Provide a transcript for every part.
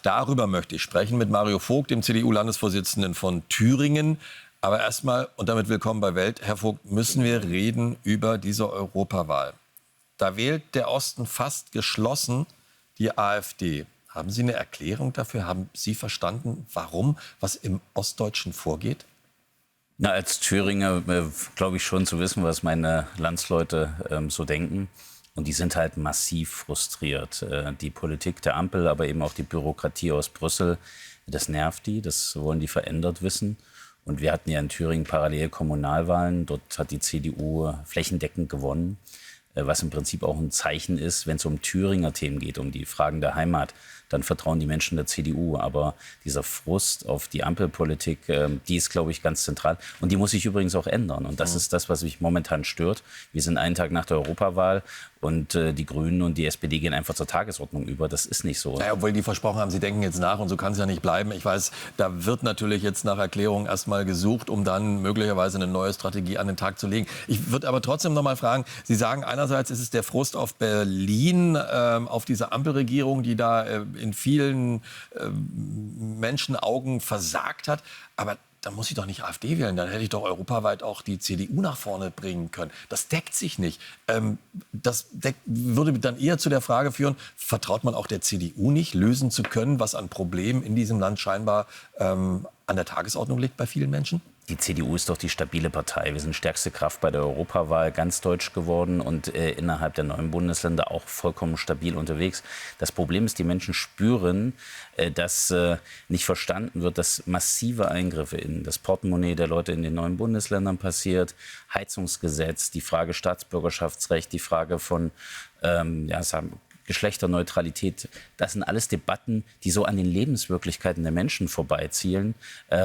Darüber möchte ich sprechen mit Mario Vogt, dem CDU-Landesvorsitzenden von Thüringen. Aber erstmal, und damit willkommen bei Welt, Herr Vogt, müssen wir reden über diese Europawahl. Da wählt der Osten fast geschlossen die AfD. Haben Sie eine Erklärung dafür? Haben Sie verstanden, warum, was im Ostdeutschen vorgeht? Na, als Thüringer glaube ich schon zu wissen, was meine Landsleute so denken. Und die sind halt massiv frustriert. Die Politik der Ampel, aber eben auch die Bürokratie aus Brüssel, das nervt die, das wollen die verändert wissen. Und wir hatten ja in Thüringen parallel Kommunalwahlen. Dort hat die CDU flächendeckend gewonnen, was im Prinzip auch ein Zeichen ist, wenn es um Thüringer Themen geht, um die Fragen der Heimat, dann vertrauen die Menschen der CDU. Aber dieser Frust auf die Ampelpolitik, die ist, glaube ich, ganz zentral. Und die muss sich übrigens auch ändern. Und das ist das, was mich momentan stört. Wir sind einen Tag nach der Europawahl und die Grünen und die SPD gehen einfach zur Tagesordnung über. Das ist nicht so. Ja, obwohl die versprochen haben, sie denken jetzt nach und so kann es ja nicht bleiben. Ich weiß, da wird natürlich jetzt nach Erklärung erstmal gesucht, um dann möglicherweise eine neue Strategie an den Tag zu legen. Ich würde aber trotzdem noch mal fragen, Sie sagen einerseits ist es der Frust auf Berlin, auf diese Ampelregierung, die da in vielen Menschenaugen versagt hat. Aber dann muss ich doch nicht AfD wählen. Dann hätte ich doch europaweit auch die CDU nach vorne bringen können. Das deckt sich nicht. Würde dann eher zu der Frage führen, vertraut man auch der CDU nicht, lösen zu können, was an Problemen in diesem Land scheinbar an der Tagesordnung liegt bei vielen Menschen? Die CDU ist doch die stabile Partei. Wir sind stärkste Kraft bei der Europawahl, ganz deutsch geworden und innerhalb der neuen Bundesländer auch vollkommen stabil unterwegs. Das Problem ist, die Menschen spüren, dass nicht verstanden wird, dass massive Eingriffe in das Portemonnaie der Leute in den neuen Bundesländern passiert. Heizungsgesetz, die Frage Staatsbürgerschaftsrecht, die Frage von Geschlechterneutralität, das sind alles Debatten, die so an den Lebenswirklichkeiten der Menschen vorbeizielen,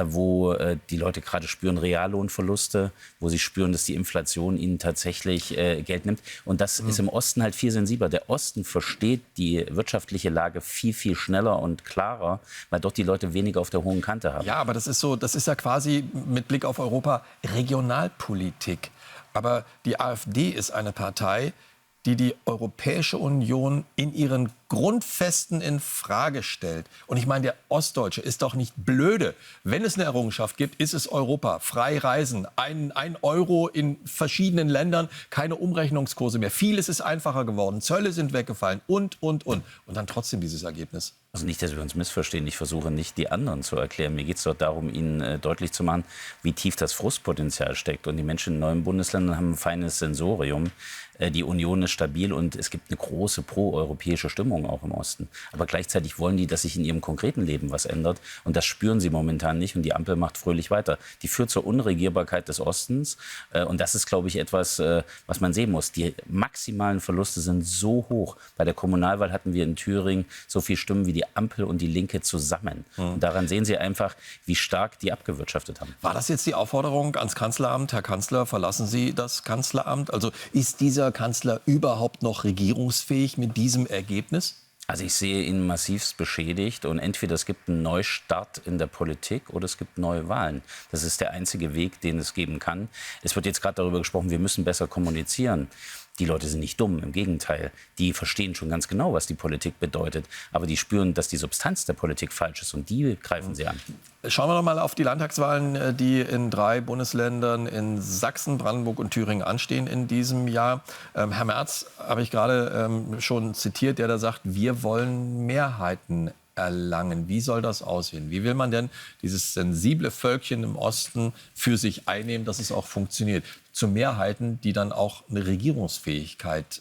wo die Leute gerade spüren Reallohnverluste, wo sie spüren, dass die Inflation ihnen tatsächlich Geld nimmt. Und das ist im Osten halt viel sensibler. Der Osten versteht die wirtschaftliche Lage viel, viel schneller und klarer, weil dort die Leute weniger auf der hohen Kante haben. Ja, aber das ist ja quasi mit Blick auf Europa Regionalpolitik. Aber die AfD ist eine Partei, die die Europäische Union in ihren Grundfesten in Frage stellt. Und ich meine, der Ostdeutsche ist doch nicht blöde. Wenn es eine Errungenschaft gibt, ist es Europa. Frei reisen, ein Euro in verschiedenen Ländern, keine Umrechnungskurse mehr. Vieles ist einfacher geworden, Zölle sind weggefallen und. Und dann trotzdem dieses Ergebnis. Also nicht, dass wir uns missverstehen. Ich versuche nicht, die anderen zu erklären. Mir geht es dort darum, ihnen deutlich zu machen, wie tief das Frustpotenzial steckt. Und die Menschen in neuen Bundesländern haben ein feines Sensorium. Die Union ist stabil und es gibt eine große proeuropäische Stimmung auch im Osten. Aber gleichzeitig wollen die, dass sich in ihrem konkreten Leben was ändert. Und das spüren sie momentan nicht. Und die Ampel macht fröhlich weiter. Die führt zur Unregierbarkeit des Ostens. Und das ist, glaube ich, etwas, was man sehen muss. Die maximalen Verluste sind so hoch. Bei der Kommunalwahl hatten wir in Thüringen so viele Stimmen wie die Ampel und die Linke zusammen. Und daran sehen Sie einfach, wie stark die abgewirtschaftet haben. War das jetzt die Aufforderung ans Kanzleramt? Herr Kanzler, verlassen Sie das Kanzleramt? Also ist dieser Kanzler überhaupt noch regierungsfähig mit diesem Ergebnis? Also ich sehe ihn massivst beschädigt und entweder es gibt einen Neustart in der Politik oder es gibt neue Wahlen. Das ist der einzige Weg, den es geben kann. Es wird jetzt gerade darüber gesprochen, wir müssen besser kommunizieren. Die Leute sind nicht dumm, im Gegenteil. Die verstehen schon ganz genau, was die Politik bedeutet. Aber die spüren, dass die Substanz der Politik falsch ist und die greifen sie an. Schauen wir noch mal auf die Landtagswahlen, die in 3 Bundesländern in Sachsen, Brandenburg und Thüringen anstehen in diesem Jahr. Herr Merz habe ich gerade schon zitiert, der da sagt, wir wollen Mehrheiten erlangen. Wie soll das aussehen? Wie will man denn dieses sensible Völkchen im Osten für sich einnehmen, dass es auch funktioniert? Zu Mehrheiten, die dann auch eine Regierungsfähigkeit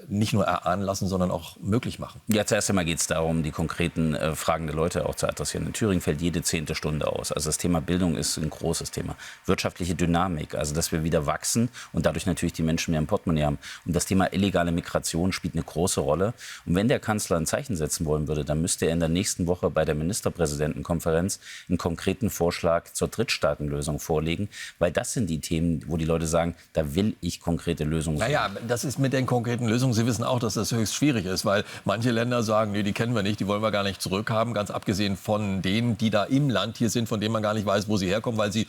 nicht nur erahnen lassen, sondern auch möglich machen. Ja, zuerst einmal geht es darum, die konkreten Fragen der Leute auch zu adressieren. In Thüringen fällt jede 10. Stunde aus. Also das Thema Bildung ist ein großes Thema. Wirtschaftliche Dynamik, also dass wir wieder wachsen und dadurch natürlich die Menschen mehr im Portemonnaie haben. Und das Thema illegale Migration spielt eine große Rolle. Und wenn der Kanzler ein Zeichen setzen wollen würde, dann müsste er in der nächsten Woche bei der Ministerpräsidentenkonferenz einen konkreten Vorschlag zur Drittstaatenlösung vorlegen, weil das sind die Themen, wo die Leute sagen, da will ich konkrete Lösungen. Naja, das ist mit den konkreten Lösungen. Sie wissen auch, dass das höchst schwierig ist, weil manche Länder sagen, nee, die kennen wir nicht, die wollen wir gar nicht zurückhaben. Ganz abgesehen von denen, die da im Land hier sind, von denen man gar nicht weiß, wo sie herkommen, weil sie,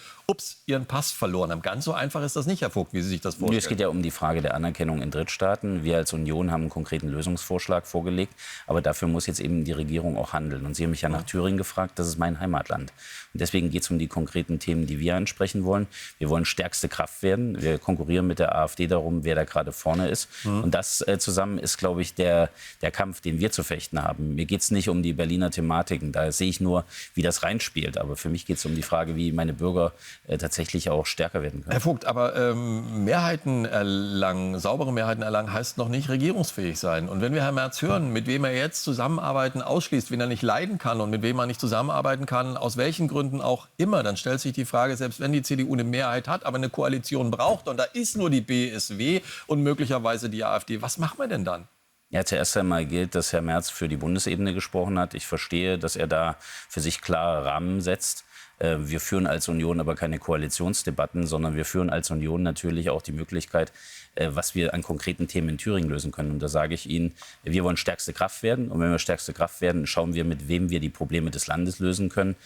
ihren Pass verloren haben. Ganz so einfach ist das nicht, Herr Vogt, wie Sie sich das vorstellen. Es geht ja um die Frage der Anerkennung in Drittstaaten. Wir als Union haben einen konkreten Lösungsvorschlag vorgelegt. Aber dafür muss jetzt eben die Regierung auch handeln. Und Sie haben mich ja nach Thüringen gefragt, das ist mein Heimatland. Und deswegen geht es um die konkreten Themen, die wir ansprechen wollen. Wir wollen stärkste Kraft werden. Wir konkurrieren mit der AfD darum, wer da gerade vorne ist. Und das zusammen ist, glaube ich, der Kampf, den wir zu fechten haben. Mir geht es nicht um die Berliner Thematiken. Da sehe ich nur, wie das reinspielt. Aber für mich geht es um die Frage, wie meine Bürger tatsächlich auch stärker werden können. Herr Vogt, aber Mehrheiten erlangen, saubere Mehrheiten erlangen, heißt noch nicht regierungsfähig sein. Und wenn wir Herrn Merz hören, mit wem er jetzt Zusammenarbeiten ausschließt, wen er nicht leiden kann und mit wem er nicht zusammenarbeiten kann, aus welchen Gründen auch immer, dann stellt sich die Frage, selbst wenn die CDU eine Mehrheit hat, aber eine Koalition braucht und da ist nur die BSW und möglicherweise die AfD, was machen wir denn dann? Ja, zuerst einmal gilt, dass Herr Merz für die Bundesebene gesprochen hat. Ich verstehe, dass er da für sich klare Rahmen setzt. Wir führen als Union aber keine Koalitionsdebatten, sondern wir führen als Union natürlich auch die Möglichkeit, was wir an konkreten Themen in Thüringen lösen können. Und da sage ich Ihnen, wir wollen stärkste Kraft werden. Und wenn wir stärkste Kraft werden, schauen wir, mit wem wir die Probleme des Landes lösen können.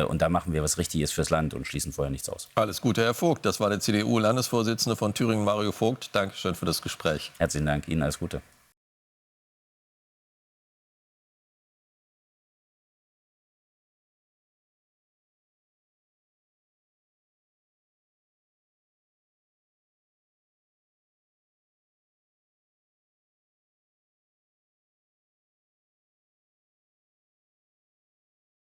Und da machen wir was Richtiges fürs Land und schließen vorher nichts aus. Alles Gute, Herr Vogt. Das war der CDU-Landesvorsitzende von Thüringen, Mario Vogt. Dankeschön für das Gespräch. Herzlichen Dank. Ihnen alles Gute.